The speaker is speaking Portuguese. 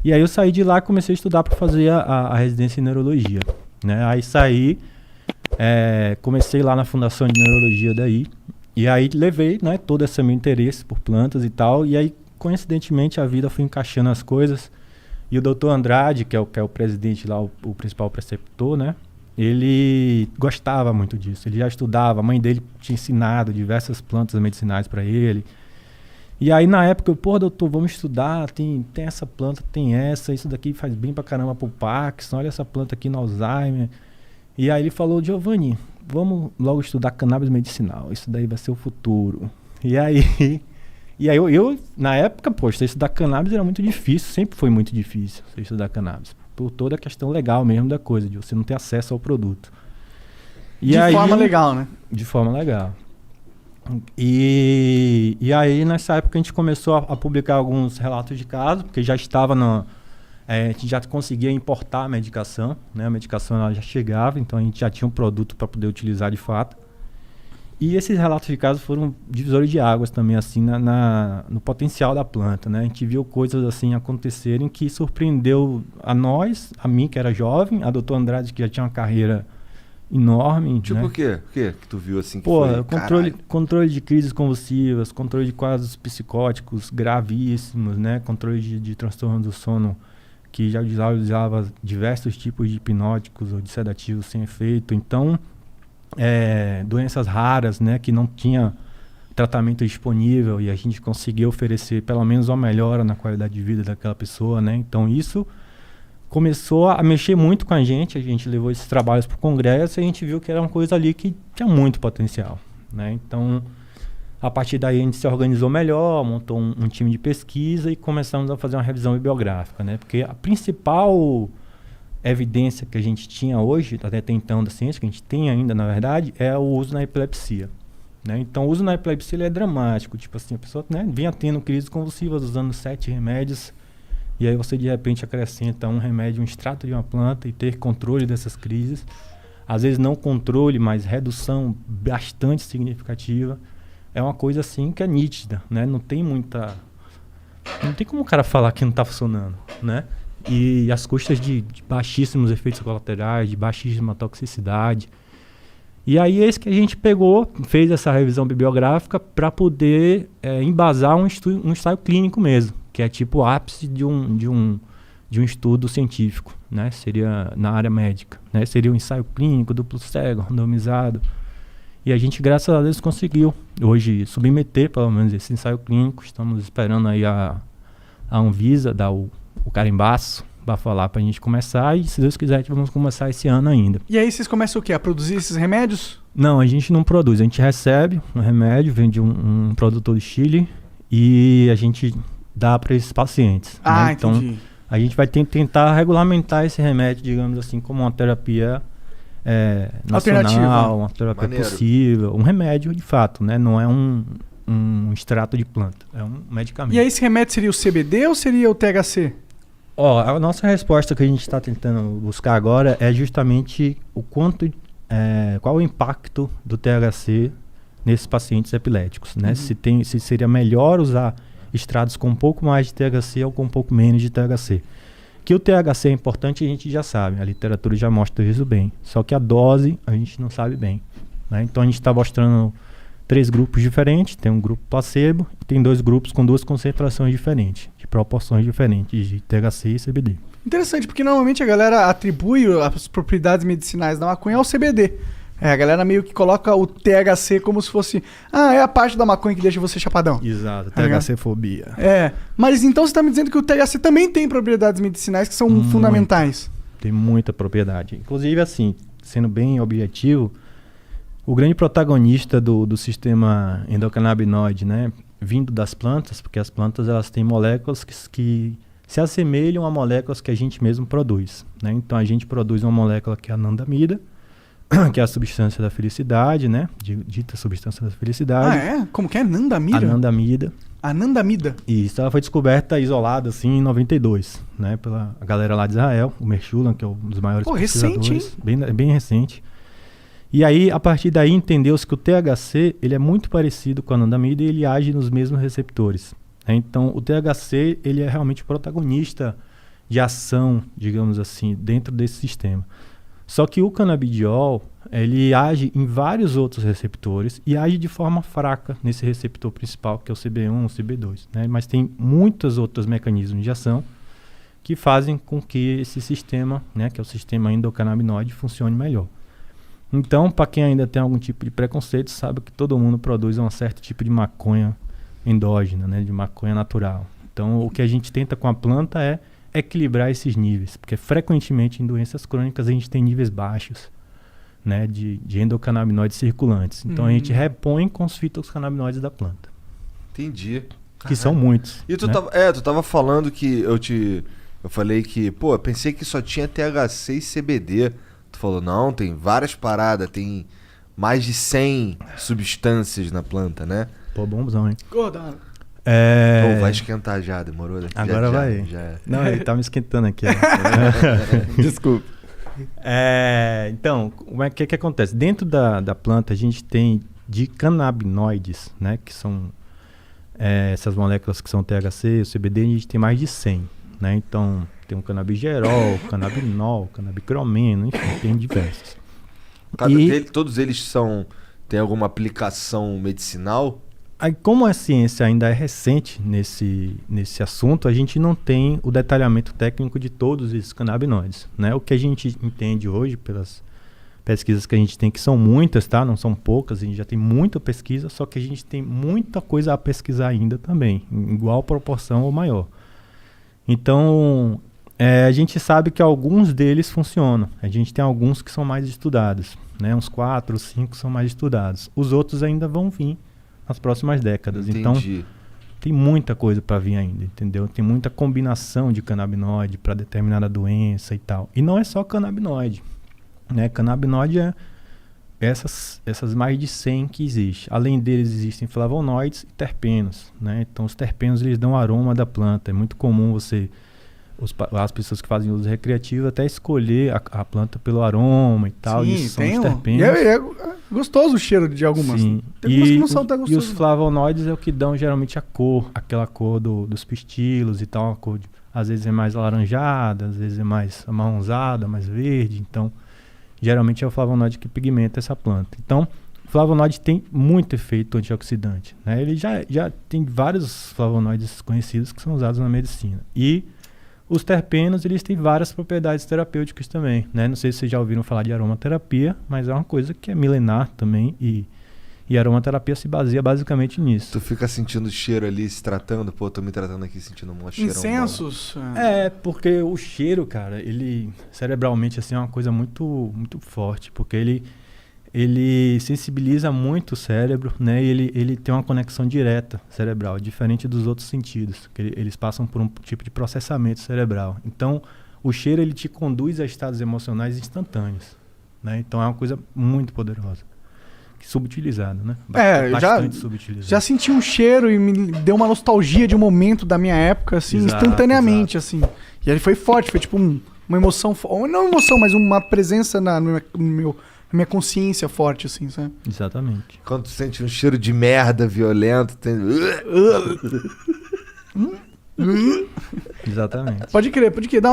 E aí eu saí de lá e comecei a estudar para fazer a residência em neurologia, né? Aí saí, comecei lá na Fundação de Neurologia daí, e aí levei, né, todo esse meu interesse por plantas e tal, e aí coincidentemente a vida foi encaixando as coisas, e o Dr. Andrade, que é o presidente lá, o principal preceptor, né? Ele gostava muito disso, ele já estudava, a mãe dele tinha ensinado diversas plantas medicinais para ele. E aí na época eu, doutor, vamos estudar, tem essa planta, tem essa, isso daqui faz bem pra caramba pro Parkinson, olha essa planta aqui no Alzheimer. E aí ele falou, Giovanni, vamos logo estudar cannabis medicinal, isso daí vai ser o futuro. E aí eu na época, poxa, estudar cannabis era muito difícil, sempre foi muito difícil estudar cannabis. Por toda a questão legal mesmo da coisa, de você não ter acesso ao produto. De forma legal, né? De forma legal. E aí, nessa época, a gente começou a publicar alguns relatos de caso, porque já estava a gente já conseguia importar a medicação, né? A medicação ela já chegava, então a gente já tinha um produto para poder utilizar de fato. E esses relatos de caso foram divisores de águas também, assim, no potencial da planta, né? A gente viu coisas assim acontecerem que surpreendeu a nós, a mim que era jovem, a doutor Andrade que já tinha uma carreira enorme. Tipo, né? o quê? O quê que tu viu assim que foi? Controle, controle de crises convulsivas, controle de quadros psicóticos gravíssimos, né? Controle de transtorno do sono, que já usava diversos tipos de hipnóticos ou de sedativos sem efeito. Então, doenças raras, né, que não tinha tratamento disponível e a gente conseguiu oferecer pelo menos uma melhora na qualidade de vida daquela pessoa, né? Então isso começou a mexer muito com a gente levou esses trabalhos para o congresso e a gente viu que era uma coisa ali que tinha muito potencial, né? Então, a partir daí a gente se organizou melhor, montou um time de pesquisa e começamos a fazer uma revisão bibliográfica, né? Porque a principal evidência que a gente tinha hoje, até então da ciência, que a gente tem ainda, na verdade, é o uso na epilepsia, né? Então, o uso na epilepsia ele é dramático. Tipo assim, a pessoa, né, vinha tendo crises convulsivas usando 7 remédios e aí você, de repente, acrescenta um remédio, um extrato de uma planta e ter controle dessas crises. Às vezes não controle, mas redução bastante significativa. É uma coisa assim que é nítida, né? Não tem como o cara falar que não está funcionando, né? E as custas de baixíssimos efeitos colaterais, de baixíssima toxicidade. E aí é isso que a gente pegou, fez essa revisão bibliográfica para poder embasar um ensaio clínico mesmo, que é tipo o ápice de um estudo científico, né? Seria na área médica, né? Seria um ensaio clínico, duplo cego, randomizado. E a gente, graças a Deus, conseguiu hoje submeter, pelo menos, esse ensaio clínico. Estamos esperando aí a Anvisa dar o carimbaço para falar para a gente começar e, se Deus quiser, vamos começar esse ano ainda. E aí vocês começam o quê? A produzir esses remédios? Não, a gente não produz. A gente recebe um remédio, vem de um produtor do Chile e a gente dá para esses pacientes. Ah, né? Então, entendi. a gente vai tentar regulamentar esse remédio, digamos assim, como uma terapia nacional, uma terapia possível, um remédio de fato, né? Não é um extrato de planta, é um medicamento. E aí esse remédio seria o CBD ou seria o THC? A nossa resposta que a gente está tentando buscar agora é justamente qual o impacto do THC nesses pacientes epiléticos, né? Uhum. Se seria melhor usar extratos com um pouco mais de THC ou com um pouco menos de THC. Que o THC é importante a gente já sabe, a literatura já mostra isso bem, só que a dose a gente não sabe bem, né? Então a gente está mostrando 3 grupos diferentes, tem um grupo placebo e tem 2 grupos com 2 concentrações diferentes, de proporções diferentes de THC e CBD. Interessante, porque normalmente a galera atribui as propriedades medicinais da maconha ao CBD. A galera meio que coloca o THC como se fosse... é a parte da maconha que deixa você chapadão. Exato, THC-fobia. Mas então você está me dizendo que o THC também tem propriedades medicinais que são fundamentais. Tem muita propriedade. Inclusive, assim, sendo bem objetivo, o grande protagonista do sistema endocannabinoide, né, vindo das plantas, porque as plantas elas têm moléculas que se assemelham a moléculas que a gente mesmo produz, né? Então a gente produz uma molécula que é a anandamida, que é a substância da felicidade, né? Dita substância da felicidade. Como que é? Anandamida? Anandamida. Anandamida. Isso, ela foi descoberta isolada assim em 92, né? Pela galera lá de Israel, o Mershulam, que é um dos maiores pesquisadores. Recente, hein? Bem recente. E aí, a partir daí, entendeu-se que o THC ele é muito parecido com a anandamida e ele age nos mesmos receptores. Então, o THC ele é realmente protagonista de ação, digamos assim, dentro desse sistema. Só que o canabidiol, ele age em vários outros receptores e age de forma fraca nesse receptor principal, que é o CB1, o CB2, né? Mas tem muitos outros mecanismos de ação que fazem com que esse sistema, né, que é o sistema endocannabinoide, funcione melhor. Então, para quem ainda tem algum tipo de preconceito, sabe que todo mundo produz um certo tipo de maconha endógena, né, de maconha natural. Então, o que a gente tenta com a planta é equilibrar esses níveis, porque frequentemente em doenças crônicas a gente tem níveis baixos, né, de endocannabinoides circulantes. Então, a gente repõe com os fitocannabinoides da planta. Entendi. Que são muitos. E tu, né? tu tava falando que eu falei que, pô, eu pensei que só tinha THC e CBD. Tu falou, não, tem várias paradas, tem mais de 100 substâncias na planta, né? Pô, bonzão, hein? Gordão. Pô, vai esquentar já, demorou? Né? Agora vai. Já. Não, ele tá me esquentando aqui. Desculpa. Então, como é que acontece? Dentro da planta a gente tem de canabinoides, né? Que são essas moléculas que são THC, o CBD, a gente tem mais de 100, né? Então, tem o canabigerol, canabinol, canabicromeno, enfim, tem diversos. Todos eles têm alguma aplicação medicinal? Aí, como a ciência ainda é recente nesse assunto, a gente não tem o detalhamento técnico de todos esses canabinoides, né? O que a gente entende hoje pelas pesquisas que a gente tem, que são muitas, tá? Não são poucas, a gente já tem muita pesquisa, só que a gente tem muita coisa a pesquisar ainda também, em igual proporção ou maior. Então, a gente sabe que alguns deles funcionam. A gente tem alguns que são mais estudados, né? Uns 4, 5 são mais estudados. Os outros ainda vão vir nas próximas décadas. Entendi. Então, tem muita coisa para vir ainda, entendeu? Tem muita combinação de canabinoide para determinada doença e tal. E não é só canabinoide, né? Canabinoide é essas mais de 100 que existem. Além deles, existem flavonoides e terpenos, né? Então, os terpenos, eles dão o aroma da planta. É muito comum as pessoas que fazem uso recreativo até escolher a planta pelo aroma e tal. Sim, isso são os terpenos. E é gostoso o cheiro de algumas. Sim. Tem algumas que não são tão E os gostosas. flavonoides é o que dão geralmente a cor, aquela cor dos pistilos e tal. Uma cor às vezes é mais alaranjada, às vezes é mais amarronzada, mais verde. Então, geralmente é o flavonoide que pigmenta essa planta. Então, o flavonoide tem muito efeito antioxidante, né? Ele já tem vários flavonoides conhecidos que são usados na medicina. E os terpenos, eles têm várias propriedades terapêuticas também, né? Não sei se vocês já ouviram falar de aromaterapia, mas é uma coisa que é milenar também e a aromaterapia se baseia basicamente nisso. Tu fica sentindo o cheiro ali, se tratando, pô, tô me tratando aqui, sentindo um cheirão. Incensos? Porque o cheiro, cara, ele cerebralmente assim é uma coisa muito, muito forte, porque ele sensibiliza muito o cérebro, né? E ele tem uma conexão direta cerebral, diferente dos outros sentidos, que eles passam por um tipo de processamento cerebral. Então, o cheiro, ele te conduz a estados emocionais instantâneos, né? Então, é uma coisa muito poderosa. Subutilizada, né? Bastante subutilizada. Já senti um cheiro e me deu uma nostalgia de um momento da minha época, assim, instantaneamente, assim. E ele foi forte, foi tipo uma emoção, não emoção, mas uma presença na minha consciência forte, assim, sabe? Exatamente. Quando tu sente um cheiro de merda violento, tem... Exatamente. Pode crer. Da hora